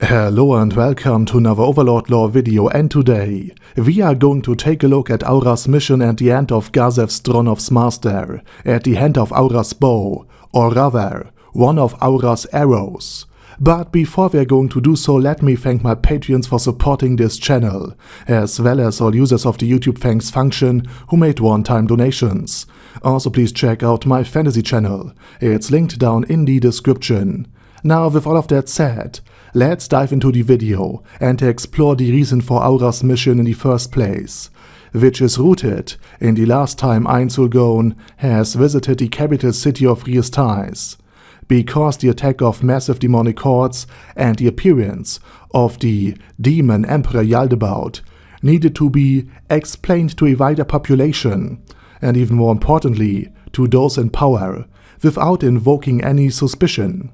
Hello and welcome to another Overlord lore video, and today we are going to take a look at Aura's mission at the end of Gazev's Throne of Master, at the hand of Aura's bow, or rather, one of Aura's arrows. But before we are going to do so, let me thank my Patreons for supporting this channel, as well as all users of the YouTube thanks function who made one-time donations. Also please check out my fantasy channel, it's linked down in the description. Now with all of that said, let's dive into the video and explore the reason for Aura's mission in the first place, which is rooted in the last time Einsulgon has visited the capital city of Riestais, because the attack of massive demonic hordes and the appearance of the demon Emperor Yaldabaoth needed to be explained to a wider population, and even more importantly, to those in power, without invoking any suspicion.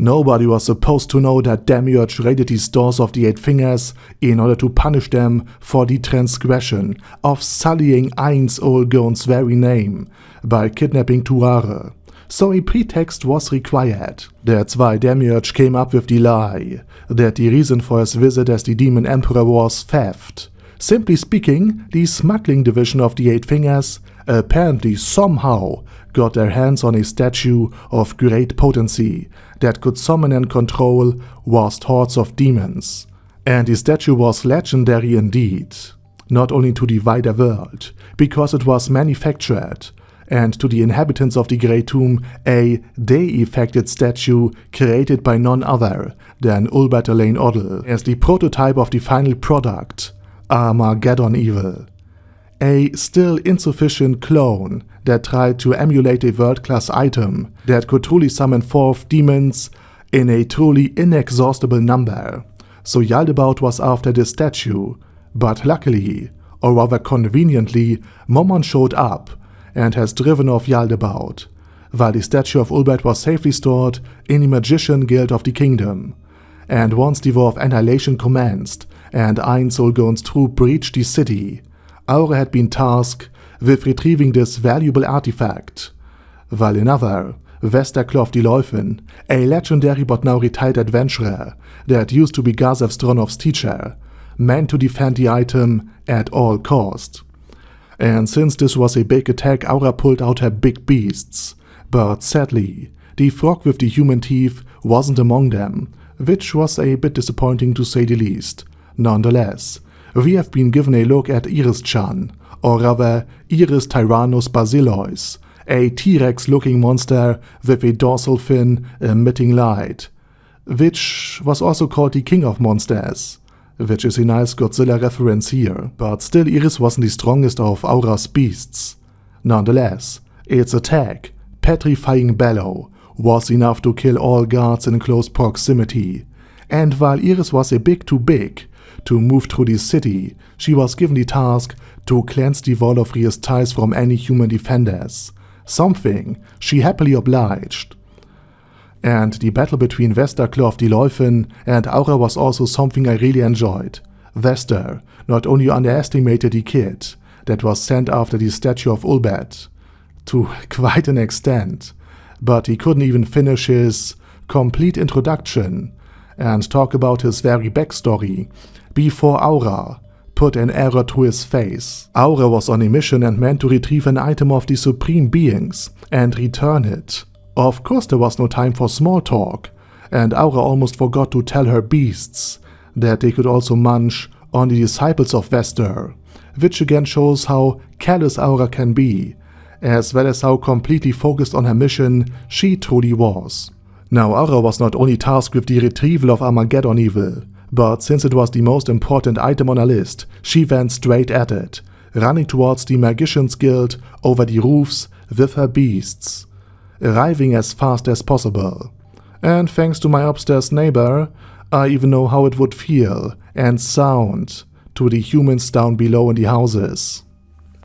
Nobody was supposed to know that Demiurge raided the stores of the Eight Fingers in order to punish them for the transgression of sullying Einsulgon's very name by kidnapping Tuare. So a pretext was required. That's why Demiurge came up with the lie that the reason for his visit as the Demon Emperor was theft. Simply speaking, the smuggling division of the Eight Fingers apparently somehow got their hands on a statue of great potency that could summon and control vast hordes of demons. And the statue was legendary indeed, not only to the wider world, because it was manufactured, and to the inhabitants of the Grey Tomb, a deified statue created by none other than Ulbert Elaine Oddle as the prototype of the final product, Armageddon Evil. A still insufficient clone that tried to emulate a world-class item that could truly summon forth demons in a truly inexhaustible number. So Yaldabaoth was after this statue, but luckily, or rather conveniently, Momon showed up and has driven off Yaldabaoth, while the statue of Ulbert was safely stored in the Magician Guild of the Kingdom. And once the War of Annihilation commenced and Einsulgon's troop breached the city, Aura had been tasked with retrieving this valuable artifact, while another, Westerklov the Läufen, a legendary but now retired adventurer that used to be Gazev's Dronov's teacher, meant to defend the item at all cost. And since this was a big attack, Aura pulled out her big beasts, but sadly, the frog with the human teeth wasn't among them, which was a bit disappointing to say the least. Nonetheless, we have been given a look at Iris-chan, or rather Iris Tyrannus Basileus, a T-Rex looking monster with a dorsal fin emitting light, which was also called the King of Monsters, which is a nice Godzilla reference here, but still Iris wasn't the strongest of Aura's beasts. Nonetheless, its attack, Petrifying Bellow, was enough to kill all guards in close proximity, and while Iris was a bit too big to move through the city, she was given the task to cleanse the wall of Riestais from any human defenders, something she happily obliged. And the battle between Westerklov the Läufen and Aura was also something I really enjoyed. Wester not only underestimated the kid that was sent after the statue of Ulbert, to quite an extent, but he couldn't even finish his complete introduction and talk about his very backstory before Aura put an arrow to his face. Aura was on a mission and meant to retrieve an item of the Supreme Beings and return it. Of course there was no time for small talk, and Aura almost forgot to tell her beasts that they could also munch on the disciples of Wester, which again shows how callous Aura can be, as well as how completely focused on her mission she truly was. Now Aura was not only tasked with the retrieval of Armageddon Evil, but since it was the most important item on her list, she went straight at it, running towards the Magician's Guild over the roofs with her beasts, arriving as fast as possible. And thanks to my upstairs neighbor, I even know how it would feel and sound to the humans down below in the houses.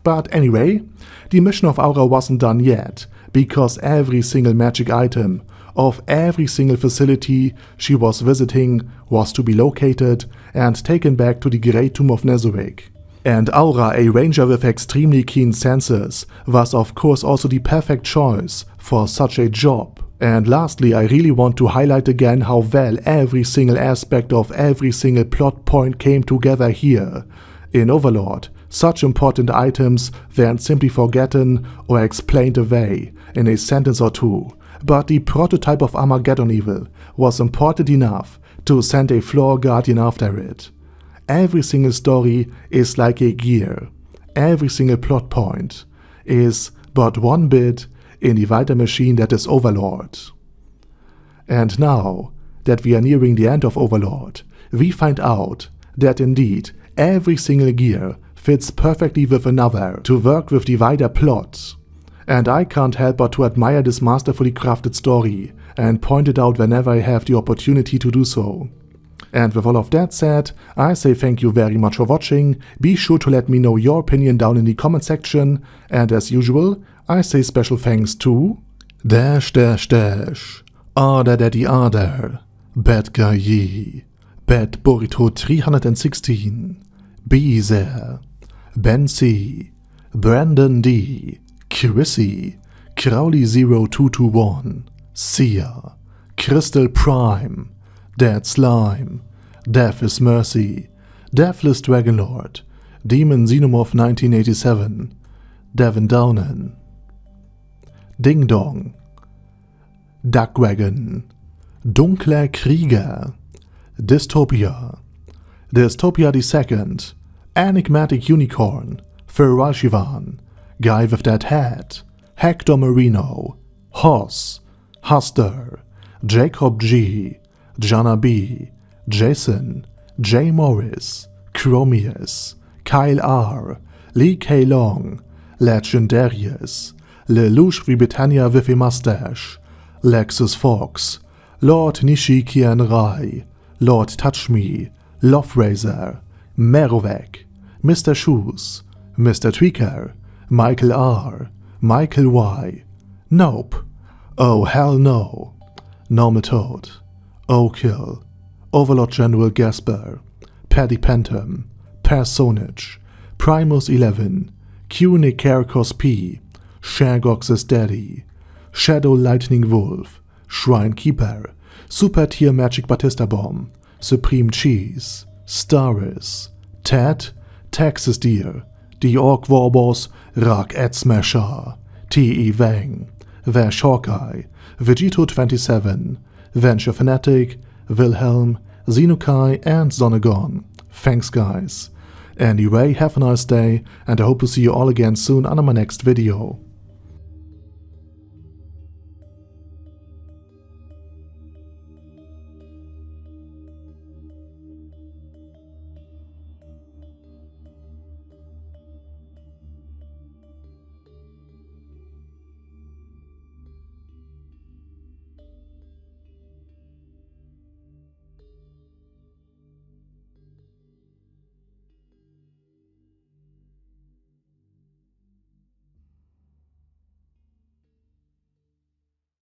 But anyway, the mission of Aura wasn't done yet, because every single magic item of every single facility she was visiting was to be located and taken back to the Great Tomb of Nezarec. And Aura, a ranger with extremely keen senses, was of course also the perfect choice for such a job, And lastly, I really want to highlight again how well every single aspect of every single plot point came together here. In Overlord, such important items weren't simply forgotten or explained away in a sentence or two, but the prototype of Armageddon Evil was important enough to send a floor guardian after it. Every single story is like a gear. Every single plot point is but one bit in the vital machine that is Overlord. And now that we are nearing the end of Overlord, we find out that indeed every single gear fits perfectly with another to work with the wider plot. And I can't help but to admire this masterfully crafted story and point it out whenever I have the opportunity to do so. And with all of that said, I say thank you very much for watching. Be sure to let me know your opinion down in the comment section, and as usual, I say special thanks to Arder Daddy Arder, Bad Guy Yee, Bad Burrito 316, Beezer, Ben C, Brandon D, Chrissy, Crowley 0221, Sia, Crystal Prime, Dead Slime, Death is Mercy, Deathless Dragonlord, Demon Xenomorph 1987, Devin Downen, Ding Dong, Duckwagon, Dunkler Krieger, Dystopia, Dystopia II, Enigmatic Unicorn, Feral Shivan, Guy with That Hat, Hector Marino, Hoss, Huster, Jacob G, Jana B, Jason, J. Morris, Chromius, Kyle R, Lee K. Long, Legendarius, Lelouch wie Britannia with a Mustache, Lexus Fox, Lord Nishi Kian Rai, Lord Touch Me, Love Razor, Merovec, Mr. Shoes, Mr. Tweaker, Michael R, Michael Y, Nope, Oh Hell No, Normatode, O'Kill, Overlord General Gasper, Paddy Pentum, Personage, Primus 11, Q Nicarchos P, Shagox's Daddy, Shadow Lightning Wolf, Shrine Keeper, Super Tier Magic Batista Bomb, Supreme Cheese, Staris, Ted, Texas Deer, The Orc Warboss, Rak Ed Smasher, T.E. Wang, Vash Hawkeye, Vegito 27, Venture Fanatic, Wilhelm, Xenokai, and Zonagon. Thanks guys. Anyway, have a nice day, and I hope to see you all again soon on my next video.